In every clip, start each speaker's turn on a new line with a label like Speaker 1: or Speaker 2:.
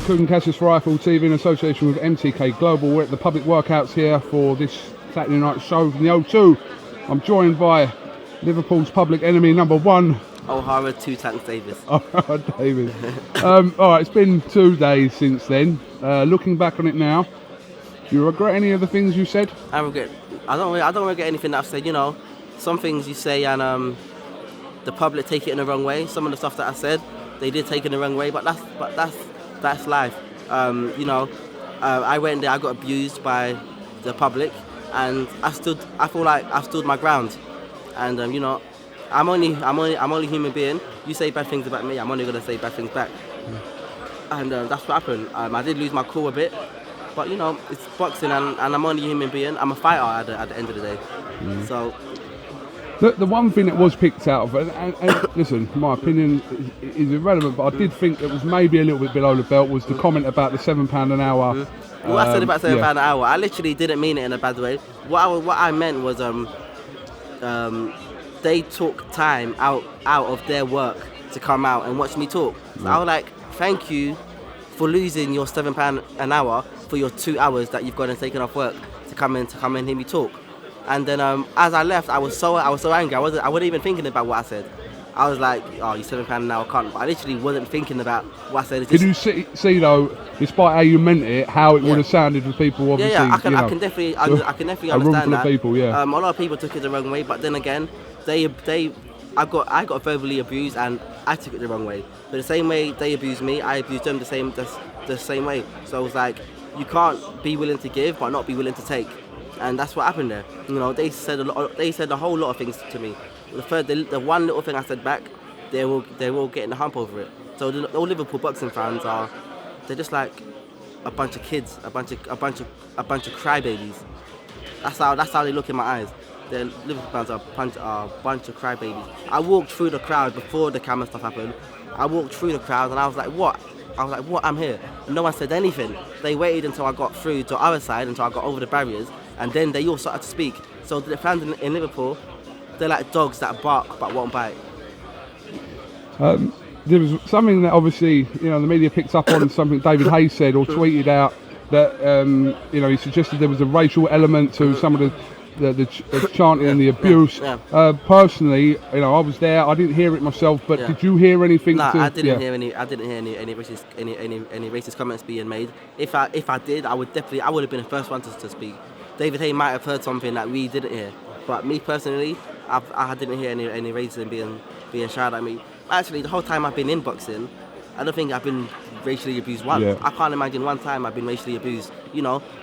Speaker 1: KUGAN CASSIUS Rifle TV in association with MTK Global. We're at the public workouts here for this Saturday night show from the O2. I'm joined by Liverpool's public enemy number one,
Speaker 2: Ohara Davies.
Speaker 1: Ohara Davies. Alright, it's been 2 days since then. Looking back on it now, do you regret any of the things you said?
Speaker 2: I don't regret anything that I've said. You know, some things you say and the public take it in the wrong way. Some of the stuff that I said, they did take it in the wrong way. But that's life. I went there. I got abused by the public, and I feel like I stood my ground. And I'm only a human being. You say bad things about me, I'm only gonna say bad things back. And that's what happened. I did lose my cool a bit, but it's boxing, and I'm only a human being. I'm a fighter at the end of the day. So
Speaker 1: the one thing that was picked out of it, and listen, my opinion is irrelevant, but I did think it was maybe a little bit below the belt, was the comment about the £7 an hour.
Speaker 2: What I said about £7 an hour, I literally didn't mean it in a bad way. What I meant was they took time out of their work to come out and watch me talk. So I was like, thank you for losing your £7 an hour for your 2 hours that you've gone and taken off work to come and hear me talk. And then as I left, I was so angry. I wasn't even thinking about what I said. I was like, oh, you £7 an hour can't. But I literally wasn't thinking about what I said.
Speaker 1: Did you see though, despite how you meant it, how it would have sounded with people? Obviously,
Speaker 2: I can definitely understand that.
Speaker 1: People,
Speaker 2: a lot of people took it the wrong way, but then again, I got verbally abused, and I took it the wrong way. But the same way they abused me, I abused them the same way. So it was like, you can't be willing to give but not be willing to take, and that's what happened there. They said a whole lot of things to me. The one little thing I said back, they were all getting the hump over it. So all Liverpool boxing fans they're just like a bunch of kids, a bunch of crybabies. That's how they look in my eyes. The Liverpool fans are a bunch of crybabies. I walked through the crowd before the camera stuff happened. I walked through the crowd and I was like, what? I'm here. No one said anything. They waited until I got through to the other side, until I got over the barriers, and then they all started to speak. So the fans in Liverpool, they're like dogs that bark but won't bite.
Speaker 1: There was something that obviously the media picked up on, something David Hayes said or tweeted out, that he suggested there was a racial element to some of the chanting and the abuse. Personally, I was there. I didn't hear it myself, but did you hear anything?
Speaker 2: No, I didn't hear any racist comments being made. If I did, I would have been the first one to speak. David Hay might have heard something that we didn't hear, but me personally, I didn't hear any racism being shouted at me. Actually, the whole time I've been in boxing, I don't think I've been racially abused once. I can't imagine one time I've been racially abused.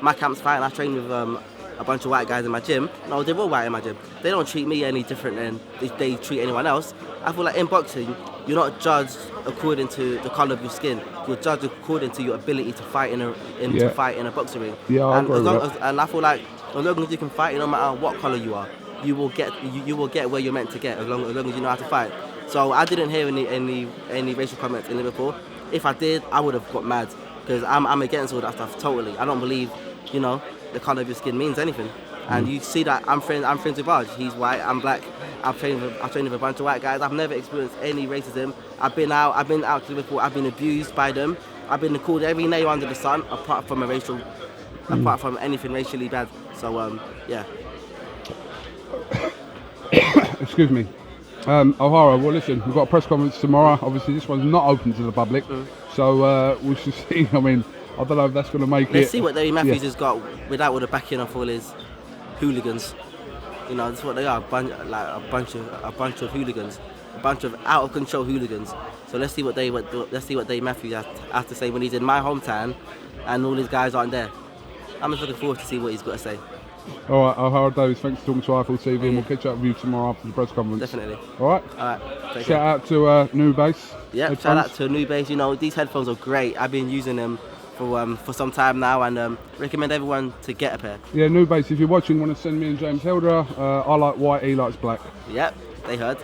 Speaker 2: My camp's fine. I train with a bunch of white guys in my gym. No, they're all white in my gym. They don't treat me any different than they treat anyone else. I feel like in boxing, you're not judged according to the colour of your skin. You're judged according to your ability to fight in a boxing ring.
Speaker 1: I agree with that.
Speaker 2: And I feel like as long as you can fight, no matter what colour you are, you will get where you're meant to get as long as you know how to fight. So I didn't hear any racial comments in Liverpool. If I did, I would have got mad, because I'm against all that stuff totally. I don't believe the colour of your skin means anything. And you see that I'm friends with Raj. He's white, I'm black. I've trained with a bunch of white guys. I've never experienced any racism. I've been out to Liverpool. I've been abused by them. I've been called every name under the sun, apart from anything racially bad. So
Speaker 1: Excuse me. Ohara, well listen, we've got a press conference tomorrow. Obviously this one's not open to the public, so we should see. I mean, I don't know if that's going to make it.
Speaker 2: Let's see what David Matthews has got without all the backing of all his hooligans. That's what they are, a bunch of hooligans, a bunch of out of control hooligans. So let's see what Dave Matthews has to say when he's in my hometown and all his guys aren't there. I'm just looking forward to see what he's got to say.
Speaker 1: All right, Ohara Davies, thanks for talking to Rifle TV, and we'll catch up with you tomorrow after the press conference.
Speaker 2: Definitely.
Speaker 1: All right. Shout out to New Base.
Speaker 2: Yeah, headphones. Shout out to New Base. These headphones are great. I've been using them for some time now, and recommend everyone to get a pair. Yeah, New Base, if you're watching, want to send me and James Helder. I like white, he likes black. Yep, they heard.